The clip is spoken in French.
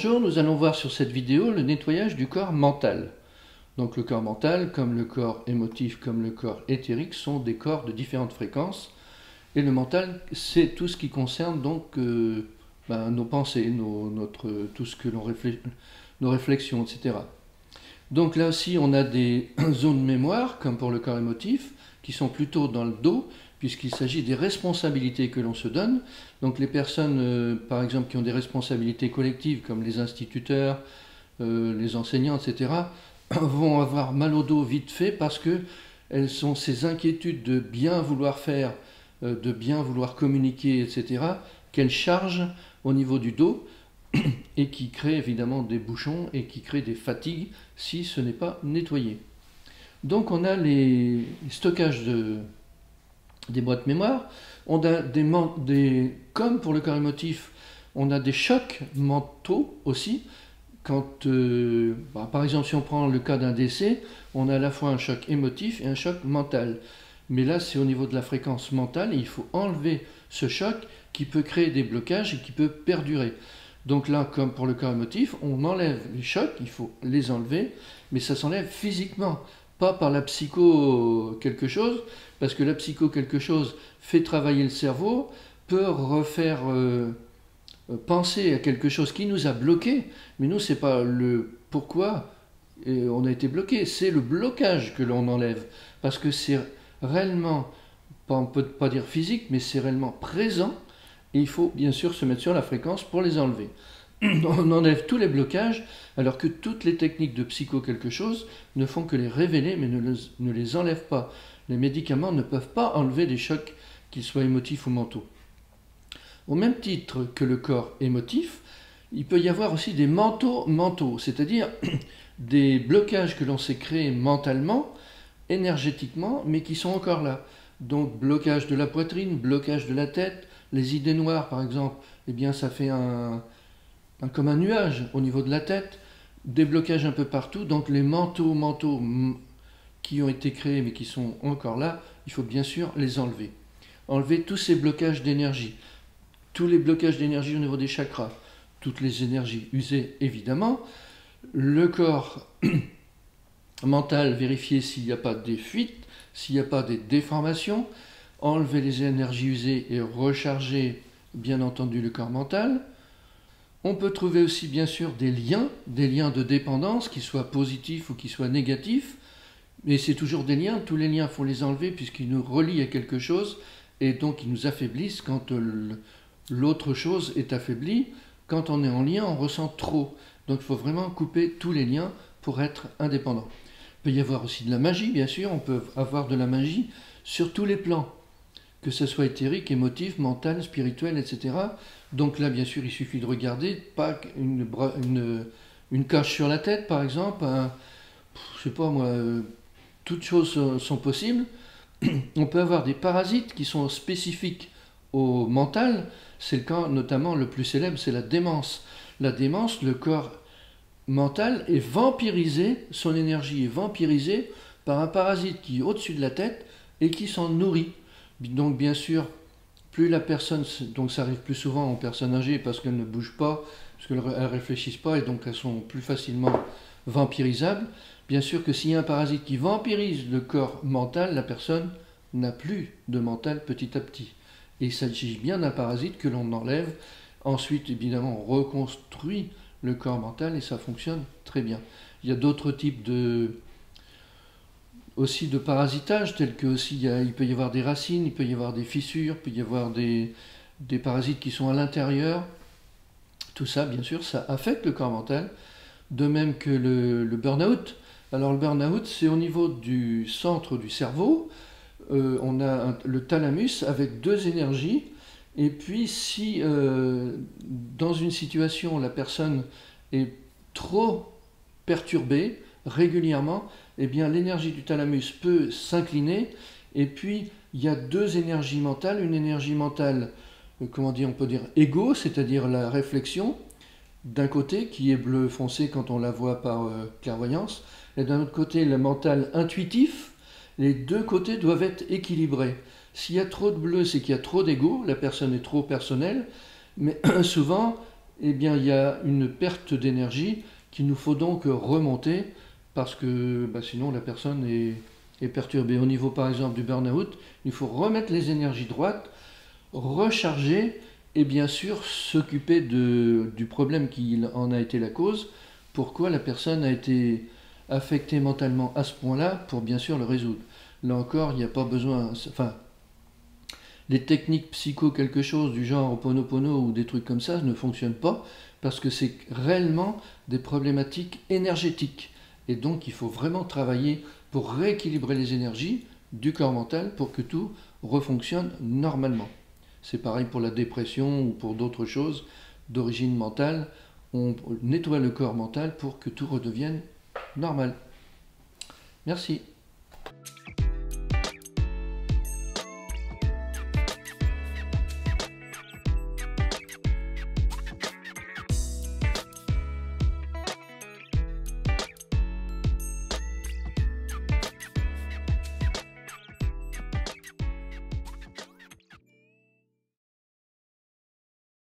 Bonjour, nous allons voir sur cette vidéo le nettoyage du corps mental. Donc le corps mental, comme le corps émotif, comme le corps éthérique, sont des corps de différentes fréquences. Et le mental, c'est tout ce qui concerne donc nos pensées, tout ce que l'on réfléchit, nos réflexions, etc. Donc là aussi, on a des zones mémoire, comme pour le corps émotif, qui sont plutôt dans le dos, puisqu'il s'agit des responsabilités que l'on se donne. Donc les personnes, par exemple, qui ont des responsabilités collectives, comme les instituteurs, les enseignants, etc., vont avoir mal au dos vite fait parce qu'elles ont ces inquiétudes de bien vouloir faire, de bien vouloir communiquer, etc., qu'elles chargent au niveau du dos et qui créent évidemment des bouchons et qui créent des fatigues si ce n'est pas nettoyé. Donc on a les stockages des boîtes mémoire, on a comme pour le corps émotif, on a des chocs mentaux aussi. Quand, par exemple, si on prend le cas d'un décès, on a à la fois un choc émotif et un choc mental. Mais là, c'est au niveau de la fréquence mentale et il faut enlever ce choc qui peut créer des blocages et qui peut perdurer. Donc là, comme pour le corps émotif, on enlève les chocs, il faut les enlever, mais ça s'enlève physiquement, pas par la psycho quelque chose, parce que la psycho quelque chose fait travailler le cerveau, peut refaire penser à quelque chose qui nous a bloqué, mais nous, c'est pas le pourquoi on a été bloqué, c'est le blocage que l'on enlève, parce que c'est réellement, on peut pas dire physique, mais c'est réellement présent, et il faut bien sûr se mettre sur la fréquence pour les enlever. On enlève tous les blocages, alors que toutes les techniques de psycho quelque chose ne font que les révéler, mais ne les enlèvent pas. Les médicaments ne peuvent pas enlever les chocs, qu'ils soient émotifs ou mentaux. Au même titre que le corps émotif, il peut y avoir aussi des mentaux, c'est-à-dire des blocages que l'on s'est créés mentalement, énergétiquement, mais qui sont encore là. Donc blocage de la poitrine, blocage de la tête, les idées noires par exemple, eh bien ça fait comme un nuage au niveau de la tête, des blocages un peu partout, donc les mentaux qui ont été créés mais qui sont encore là, il faut bien sûr les enlever. Enlever tous ces blocages d'énergie, tous les blocages d'énergie au niveau des chakras, toutes les énergies usées évidemment, le corps mental, vérifier s'il n'y a pas des fuites, s'il n'y a pas des déformations, enlever les énergies usées et recharger bien entendu le corps mental. On peut trouver aussi bien sûr des liens de dépendance, qu'ils soient positifs ou qu'ils soient négatifs, mais c'est toujours des liens, tous les liens il faut les enlever puisqu'ils nous relient à quelque chose et donc ils nous affaiblissent quand l'autre chose est affaiblie. Quand on est en lien, on ressent trop, donc il faut vraiment couper tous les liens pour être indépendant. Il peut y avoir aussi de la magie, bien sûr, on peut avoir de la magie sur tous les plans, que ce soit éthérique, émotif, mental, spirituel, etc. Donc là, bien sûr, il suffit de regarder, pas une cache sur la tête, par exemple, je sais pas moi, toutes choses sont possibles. On peut avoir des parasites qui sont spécifiques au mental, c'est le cas notamment le plus célèbre, c'est la démence. La démence, le corps mental est vampirisé, son énergie est vampirisée par un parasite qui est au-dessus de la tête et qui s'en nourrit. Donc bien sûr, plus la personne, donc ça arrive plus souvent aux personnes âgées parce qu'elles ne bougent pas, parce qu'elles ne réfléchissent pas et donc elles sont plus facilement vampirisables. Bien sûr que s'il y a un parasite qui vampirise le corps mental, la personne n'a plus de mental petit à petit. Et il s'agit bien d'un parasite que l'on enlève. Ensuite, évidemment, on reconstruit le corps mental et ça fonctionne très bien. Il y a d'autres types aussi de parasitage, tels que aussi il peut y avoir des racines, il peut y avoir des fissures, il peut y avoir des parasites qui sont à l'intérieur. Tout ça, bien sûr, ça affecte le corps mental, de même que le burn-out. Alors le burn-out, c'est au niveau du centre du cerveau, on a le thalamus avec deux énergies, et puis si dans une situation la personne est trop perturbée régulièrement, eh bien l'énergie du thalamus peut s'incliner, et puis il y a deux énergies mentales, une énergie mentale, comment dire, on peut dire égo, c'est-à-dire la réflexion, d'un côté qui est bleu foncé quand on la voit par clairvoyance, et d'un autre côté le mental intuitif. Les deux côtés doivent être équilibrés. S'il y a trop de bleu, c'est qu'il y a trop d'ego, la personne est trop personnelle, mais souvent eh bien il y a une perte d'énergie qu'il nous faut donc remonter parce que sinon la personne est perturbée. Au niveau par exemple du burn-out, il faut remettre les énergies droites, recharger et bien sûr s'occuper du problème qui en a été la cause, pourquoi la personne a été affectée mentalement à ce point-là pour bien sûr le résoudre. Là encore, il n'y a pas besoin, enfin, les techniques psycho quelque chose du genre Ho'oponopono ou des trucs comme ça ne fonctionnent pas parce que c'est réellement des problématiques énergétiques. Et donc il faut vraiment travailler pour rééquilibrer les énergies du corps mental pour que tout refonctionne normalement. C'est pareil pour la dépression ou pour d'autres choses d'origine mentale. On nettoie le corps mental pour que tout redevienne normal. Merci.